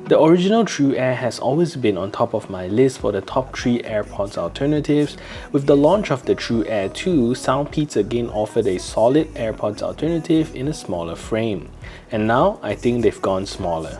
The original TrueAir has always been on top of my list for the top 3 AirPods alternatives. With the launch of the TrueAir 2, Soundpeats again offered a solid AirPods alternative in a smaller frame. And now, I think they've gone smaller.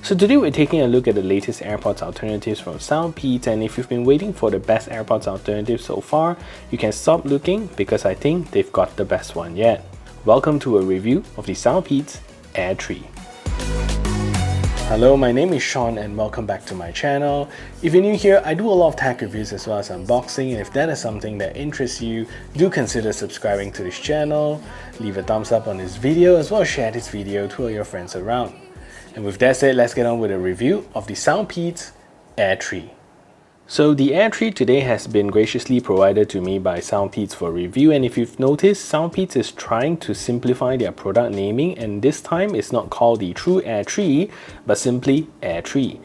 So today we're taking a look at the latest AirPods alternatives from Soundpeats, and if you've been waiting for the best AirPods alternative so far, you can stop looking because I think they've got the best one yet. Welcome to a review of the Soundpeats Air 3. Hello, my name is Sean and welcome back to my channel. If you're new here, I do a lot of tech reviews as well as unboxing, and if that is something that interests you, do consider subscribing to this channel, leave a thumbs up on this video as well as share this video to all your friends around. And with that said, let's get on with a review of the Soundpeats Air 3. So the Air 3 today has been graciously provided to me by Soundpeats for review, and if you've noticed, Soundpeats is trying to simplify their product naming, and this time it's not called the TrueAir 3 but simply Air 3.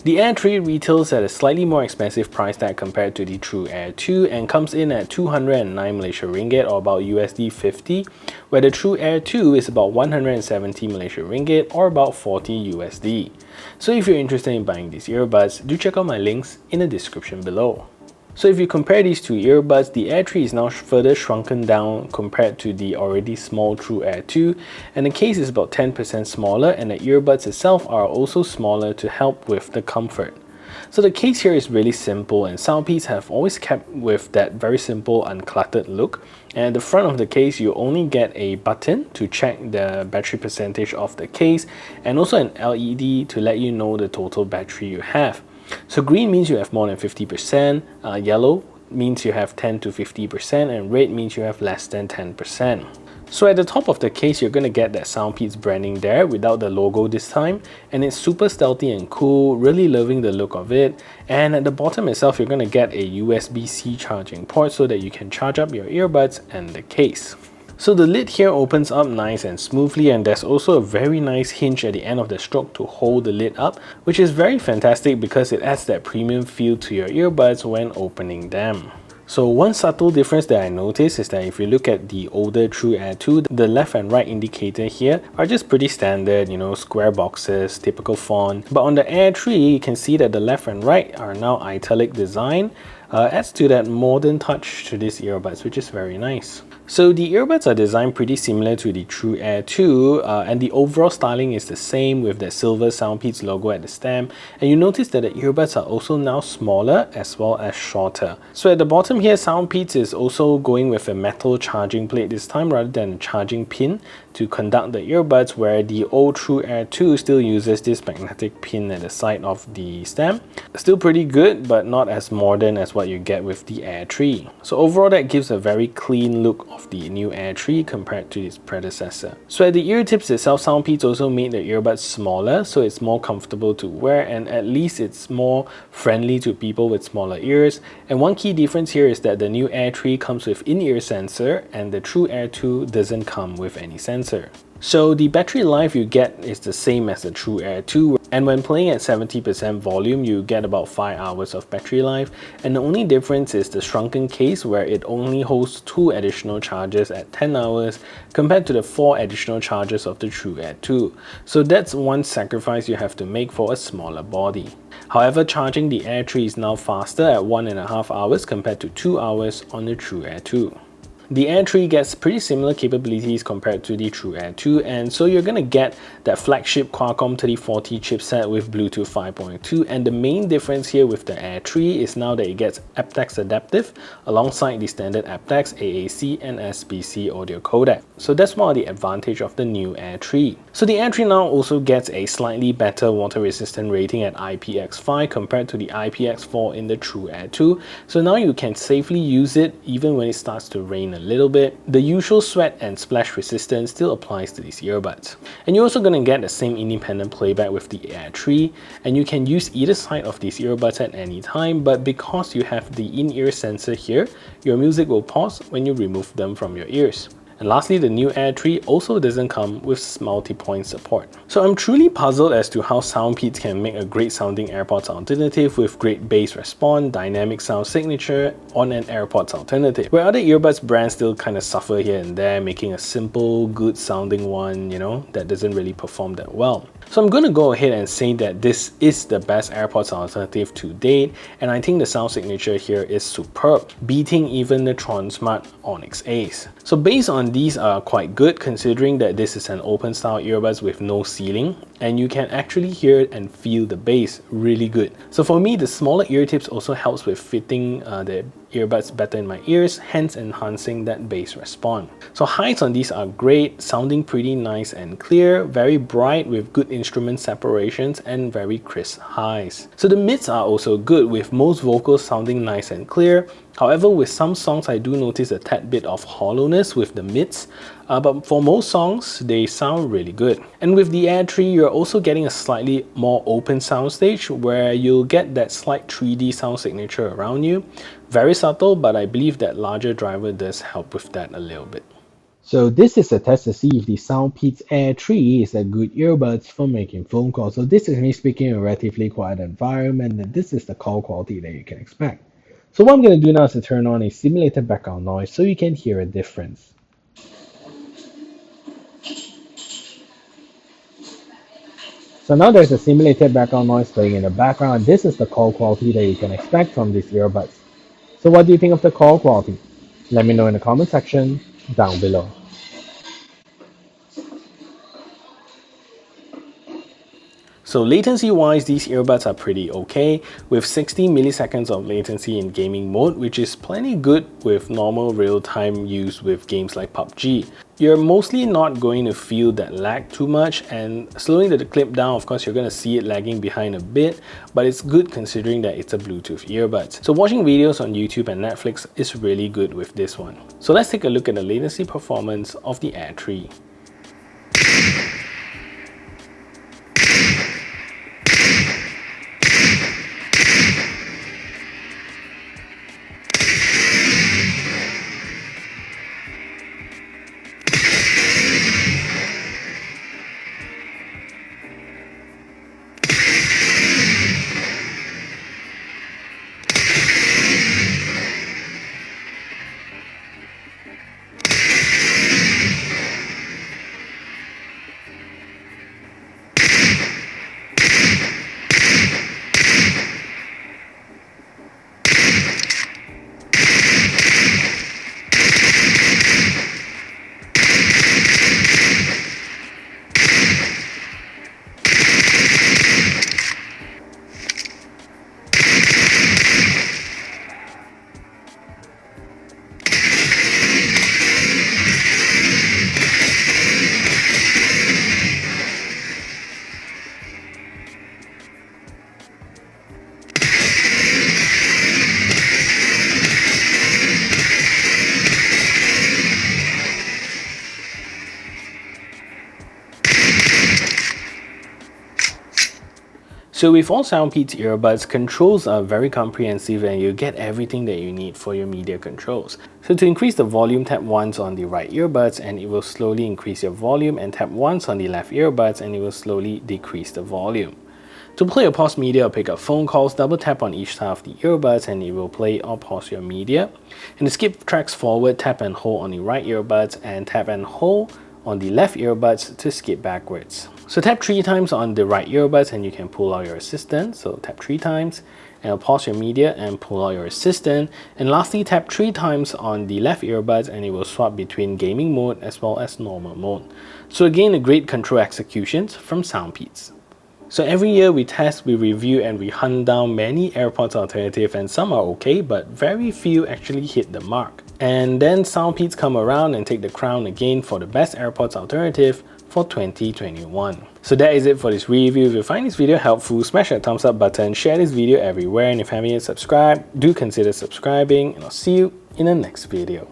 The Air 3 retails at a slightly more expensive price tag compared to the TrueAir 2 and comes in at 209 Malaysia ringgit or about USD 50, where the TrueAir 2 is about 170 Malaysia ringgit or about 40 USD. So if you're interested in buying these earbuds, do check out my links in the description below. So if you compare these two earbuds, the Air 3 is now further shrunken down compared to the already small TrueAir 2, and the case is about 10% smaller, and the earbuds itself are also smaller to help with the comfort. So the case here is really simple, and Soundpeats have always kept with that very simple uncluttered look. And at the front of the case, you only get a button to check the battery percentage of the case, and also an LED to let you know the total battery you have. So green means you have more than 50%, yellow means you have 10 to 50%, and red means you have less than 10%. So at the top of the case, you're going to get that Soundpeats branding there without the logo this time, and it's super stealthy and cool, really loving the look of it. And at the bottom itself, you're going to get a USB-C charging port so that you can charge up your earbuds and the case. So the lid here opens up nice and smoothly, and there's also a very nice hinge at the end of the stroke to hold the lid up, which is very fantastic because it adds that premium feel to your earbuds when opening them. So one subtle difference that I noticed is that if you look at the older TrueAir 2, the left and right indicator here are just pretty standard, square boxes, typical font. But on the Air 3, you can see that the left and right are now italic design. Adds to that modern touch to these earbuds, which is very nice. So the earbuds are designed pretty similar to the TrueAir 2, and the overall styling is the same with the silver Soundpeats logo at the stem. And you notice that the earbuds are also now smaller as well as shorter. So at the bottom here, Soundpeats is also going with a metal charging plate this time rather than a charging pin to conduct the earbuds, where the old TrueAir 2 still uses this magnetic pin at the side of the stem. Still pretty good, but not as modern as what you get with the Air 3. So overall, that gives a very clean look of the new Air 3 compared to its predecessor. So at the ear tips itself, Soundpeats also made the earbuds smaller, so it's more comfortable to wear, and at least it's more friendly to people with smaller ears. And one key difference here is that the new Air 3 comes with in-ear sensor, and the TrueAir 2 doesn't come with any sensor. So the battery life you get is the same as the TrueAir 2, and when playing at 70% volume, you get about 5 hours of battery life, and the only difference is the shrunken case, where it only holds 2 additional charges at 10 hours compared to the 4 additional charges of the TrueAir 2. So that's one sacrifice you have to make for a smaller body. However, charging the Air 3 is now faster at 1.5 hours compared to 2 hours on the TrueAir 2. The Air 3 gets pretty similar capabilities compared to the TrueAir 2, and so you're going to get that flagship Qualcomm 3040 chipset with Bluetooth 5.2, and the main difference here with the Air 3 is now that it gets aptX adaptive alongside the standard aptX, AAC and SBC audio codec. So that's one of the advantage of the new Air 3. So the Air 3 now also gets a slightly better water resistant rating at IPX5 compared to the IPX4 in the TrueAir 2, so now you can safely use it even when it starts to rain a little bit, the usual sweat and splash resistance still applies to these earbuds. And you're also going to get the same independent playback with the Air 3, and you can use either side of these earbuds at any time, but because you have the in-ear sensor here, your music will pause when you remove them from your ears. And lastly, the new Air 3 also doesn't come with multi-point support. So I'm truly puzzled as to how Soundpeats can make a great sounding AirPods alternative with great bass response, dynamic sound signature on an AirPods alternative, where other earbuds brands still kind of suffer here and there, making a simple, good sounding one, that doesn't really perform that well. So I'm going to go ahead and say that this is the best AirPods alternative to date, and I think the sound signature here is superb, beating even the Tronsmart Onyx Ace. So based on these are quite good, considering that this is an open style earbuds with no ceiling, and you can actually hear and feel the bass really good. So for me, the smaller ear tips also helps with fitting the earbuds better in my ears, hence enhancing that bass response. So highs on these are great, sounding pretty nice and clear, very bright with good instrument separations and very crisp highs. So the mids are also good, with most vocals sounding nice and clear. However, with some songs I do notice a tad bit of hollowness with the mids, but for most songs they sound really good. And with the Air 3, you're also getting a slightly more open soundstage where you'll get that slight 3D sound signature around you. Very subtle, but I believe that larger driver does help with that a little bit. So this is a test to see if the Soundpeats Air 3 is a good earbuds for making phone calls. So this is me speaking in a relatively quiet environment, and this is the call quality that you can expect. So what I'm going to do now is to turn on a simulated background noise so you can hear a difference. So now there's a simulated background noise playing in the background. This is the call quality that you can expect from these earbuds. So what do you think of the call quality? Let me know in the comment section down below. So latency wise, these earbuds are pretty okay, with 60 milliseconds of latency in gaming mode, which is plenty good with normal real-time use with games like PUBG. You're mostly not going to feel that lag too much, and slowing the clip down, of course you're going to see it lagging behind a bit, but it's good considering that it's a Bluetooth earbuds. So watching videos on YouTube and Netflix is really good with this one. So let's take a look at the latency performance of the Air 3. So with all Soundpeats earbuds, controls are very comprehensive and you get everything that you need for your media controls. So to increase the volume, tap once on the right earbuds and it will slowly increase your volume, and tap once on the left earbuds and it will slowly decrease the volume. To play or pause media or pick up phone calls, double tap on each side of the earbuds and it will play or pause your media. And to skip tracks forward, tap and hold on the right earbuds and tap and hold on the left earbuds to skip backwards. So tap 3 times on the right earbuds and you can pull out your assistant. So tap 3 times and it'll pause your media and pull out your assistant. And lastly, tap 3 times on the left earbuds and it will swap between gaming mode as well as normal mode. So again, a great control executions from Soundpeats. So every year we test, we review and we hunt down many AirPods Alternative, and some are okay, but very few actually hit the mark. And then Soundpeats come around and take the crown again for the best AirPods Alternative for 2021. So that is it for this review. If you find this video helpful, smash that thumbs up button, share this video everywhere, and if you haven't yet subscribed, do consider subscribing, and I'll see you in the next video.